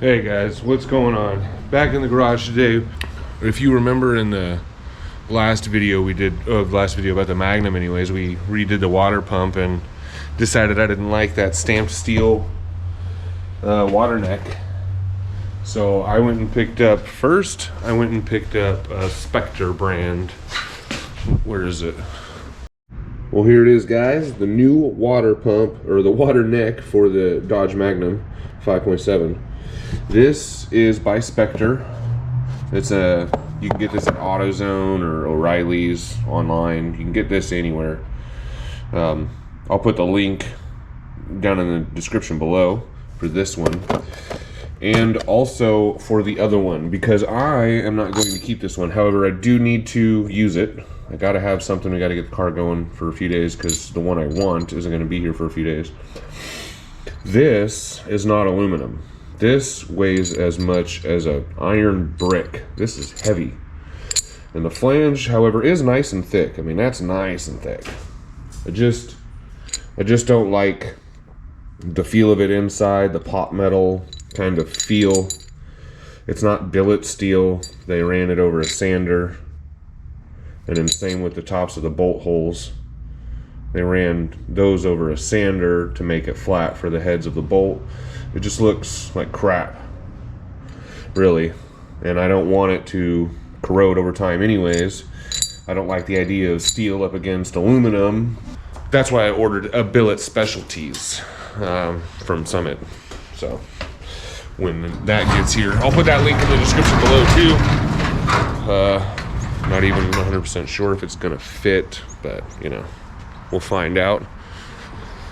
Hey guys, what's going on? Back in the garage today. If you remember in the last video we did, last video about the Magnum anyways, we redid the water pump and decided I didn't like that stamped steel water neck. So I went and picked up, a Spectre brand. Where is it? Well, here it is, guys. The new water pump, or the water neck for the Dodge Magnum 5.7. This is by Spectre. You can get this at AutoZone or O'Reilly's online. You can get this anywhere. I'll put the link down in the description below for this one. And also for the other one, because I am not going to keep this one. However, I do need to use it. I gotta have something. We gotta get the car going for a few days because the one I want isn't gonna be here for a few days. This is not aluminum. This weighs as much as an iron brick. This is heavy. And the flange, however, is nice and thick. I mean, that's nice and thick. I just don't like the feel of it inside, the pot metal kind of feel. It's not billet steel. They ran it over a sander. And then same with the tops of the bolt holes. They ran those over a sander to make it flat for the heads of the bolt. It just looks like crap, really. And I don't want it to corrode over time anyways. I don't like the idea of steel up against aluminum. That's why I ordered a Billet Specialties from Summit. So when that gets here, I'll put that link in the description below too. Not even 100% sure if it's gonna fit, but you know, we'll find out.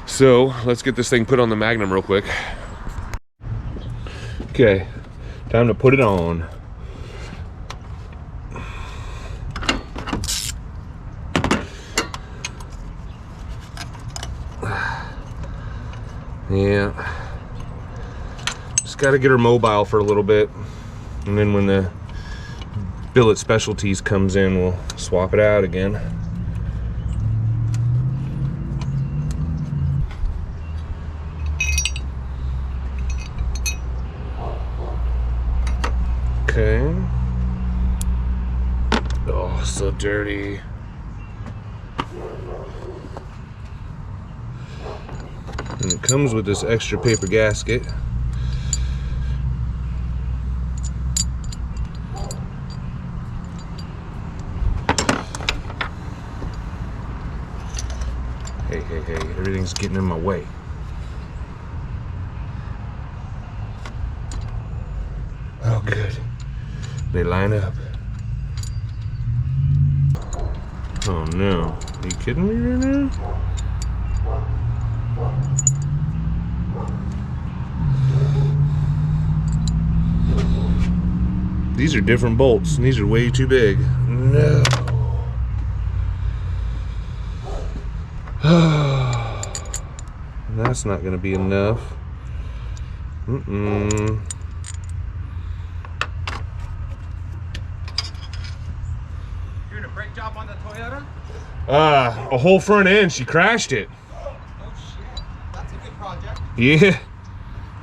So let's get this thing put on the Magnum real quick. Okay, time to put it on. Yeah, just gotta get her mobile for a little bit, and then when the Billet Specialties comes in, we'll swap it out again. Okay. Oh, so dirty. And it comes with this extra paper gasket. Hey, everything's getting in my way. Oh, good. They line up. Oh no. Are you kidding me right now? These are different bolts, and these are way too big. No. That's not gonna be enough. Mm-mm. Doing a brake job on the Toyota? A whole front end, she crashed it. Oh shit, that's a good project. Yeah.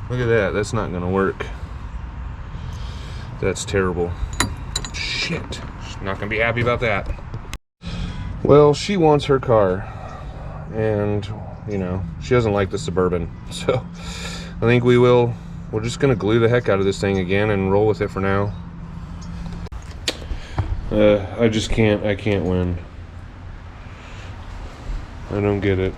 Look at that, that's not gonna work. That's terrible. Shit. She's not gonna be happy about that. Well, she wants her car. And, you know, she doesn't like the Suburban. So, I think we're just gonna glue the heck out of this thing again and roll with it for now. I can't win. I don't get it.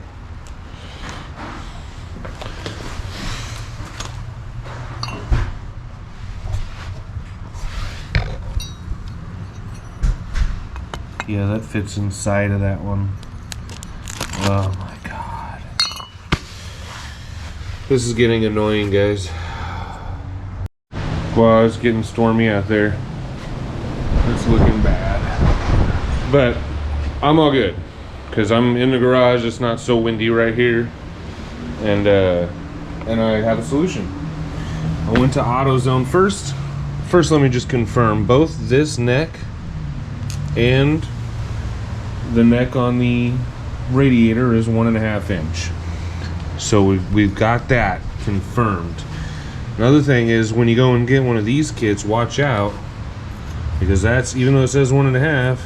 Yeah, that fits inside of that one. Oh my god. This is getting annoying, guys. Wow, it's getting stormy out there. It's looking bad. But I'm all good. Because I'm in the garage, it's not so windy right here. And I have a solution. I went to AutoZone first. First, let me just confirm both this neck and the neck on the radiator is 1.5 inch. So we've got that confirmed. Another thing is when you go and get one of these kits, watch out, because that's, even though it says 1.5,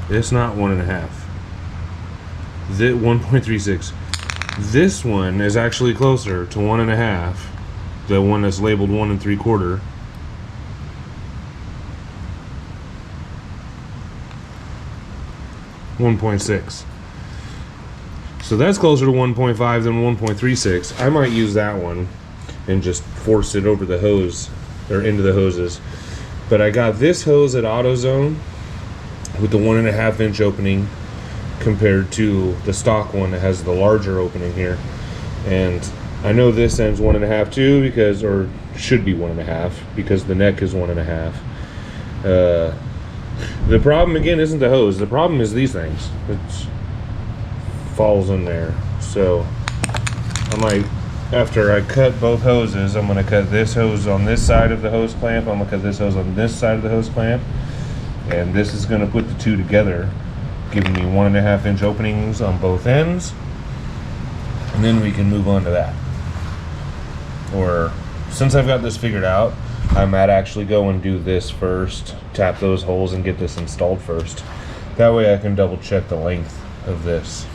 it's not 1.5. The 1.36. This one is actually closer to 1.5. The one that's labeled 1 3/4. .6. So that's closer to 1.5 than 1.36. I might use that one and just force it over the hose or into the hoses. But I got this hose at AutoZone with the 1.5 inch opening compared to the stock one that has the larger opening here. And I know this end's 1.5 too, because, or should be 1.5 because the neck is 1.5. The problem again isn't the hose. The problem is these things. It falls in there. So I might, after I cut both hoses, I'm going to cut this hose on this side of the hose clamp. I'm going to cut this hose on this side of the hose clamp. And this is going to put the two together, giving me 1.5 inch openings on both ends. And then we can move on to that. Or since I've got this figured out, I might actually go and do this first, tap those holes and get this installed first. That way I can double check the length of this.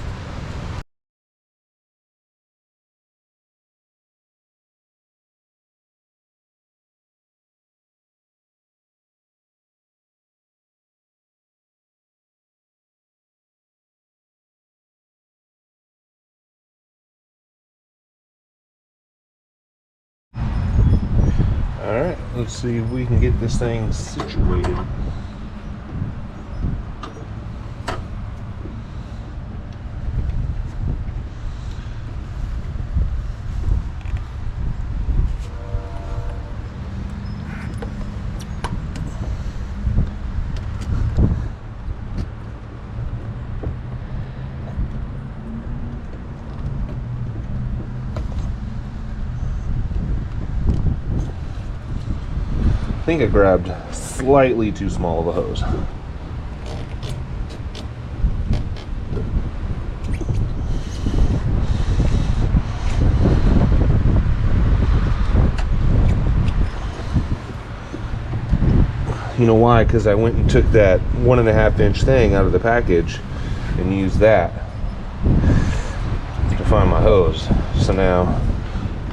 Alright, let's see if we can get this thing situated. I think I grabbed slightly too small of a hose. You know why? Because I went and took that 1.5 inch thing out of the package and used that to find my hose. So now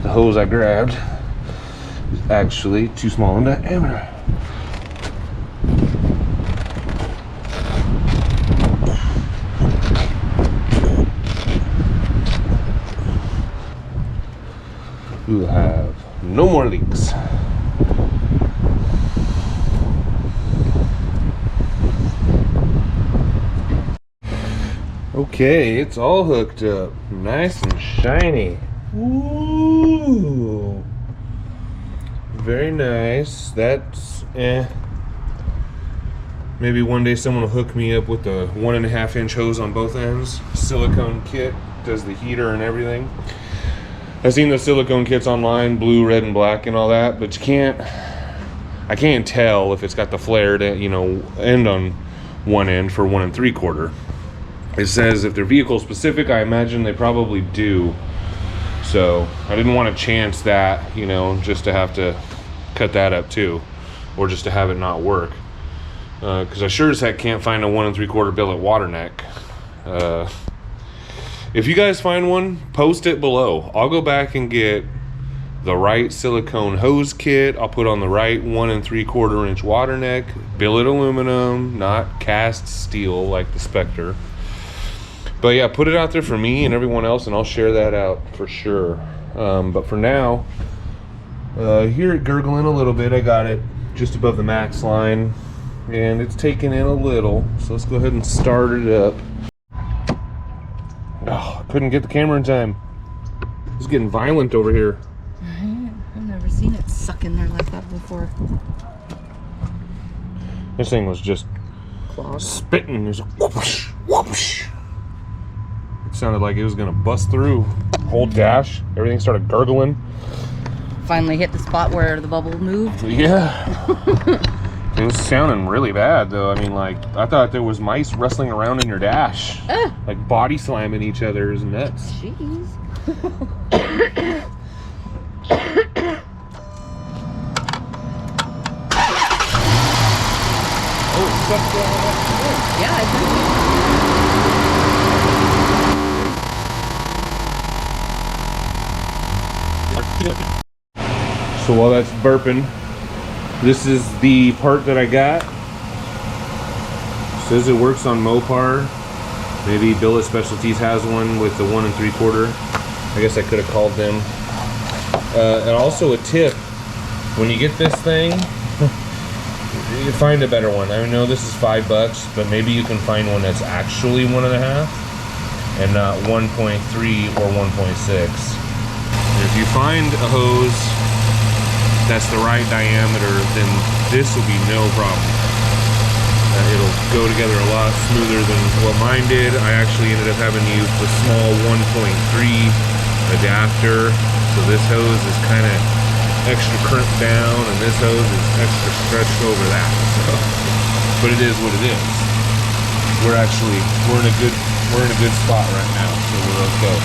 the hose I grabbed is actually too small in diameter. We'll have no more leaks. Okay, it's all hooked up. Nice and shiny. Ooh. Very nice. That's maybe one day someone will hook me up with the 1.5 inch hose on both ends. Silicone kit, does the heater and everything. I've seen the silicone kits online, blue, red, and black and all that, but I can't tell if it's got the flared, end on one end for 1 3/4. It says if they're vehicle specific, I imagine they probably do. So I didn't want to chance that, just to have to cut that up too, or just to have it not work. Because I sure as heck can't find a 1 3/4 billet water neck. If you guys find one, post it below. I'll go back and get the right silicone hose kit. I'll put on the right 1 3/4 inch water neck, billet aluminum, not cast steel like the Spectre. But yeah, put it out there for me and everyone else, and I'll share that out for sure. But for now, hear it gurgling a little bit. I got it just above the max line, and it's taking in a little. So let's go ahead and start it up. Oh, I couldn't get the camera in time. It's getting violent over here. I've never seen it suck in there like that before. This thing was just Clogged. spitting. It was a whoosh, whoosh. It sounded like it was gonna bust through. Whole dash, everything started gurgling. Finally hit the spot where the bubble moved. Yeah. It was sounding really bad though. I mean, I thought there was mice wrestling around in your dash. Like body slamming each other is nuts. Jeez. sucked all that. Yeah, I So while that's burping, this is the part that I got. Says it works on Mopar. Maybe Billet Specialties has one with the 1 3/4. I guess I could have called them. And also a tip, when you get this thing, you find a better one. I know this is $5, but maybe you can find one that's actually 1.5 and not 1.3 or 1.6. If you find a hose that's the right diameter, then this will be no problem. It'll go together a lot smoother than what mine did. I actually ended up having to use the small 1.3 adapter. So this hose is kind of extra crimped down, and this hose is extra stretched over that. So, but it is what it is. We're in a good spot right now, so we're okay.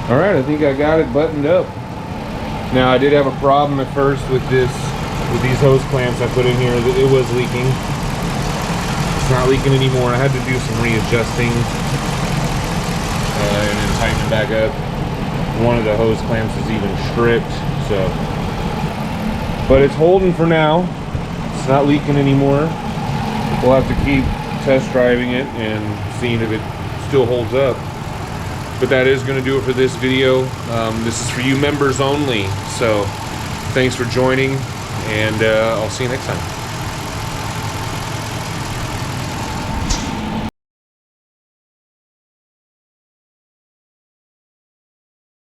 All right, I think I got it buttoned up. Now I did have a problem at first with these hose clamps I put in here. It was leaking. It's not leaking anymore. I had to do some readjusting and then tighten it back up. One of the hose clamps is even stripped, so. But it's holding for now. It's not leaking anymore. We'll have to keep test driving it and seeing if it still holds up. But that is going to do it for this video. This is for you members only. So thanks for joining, and I'll see you next time.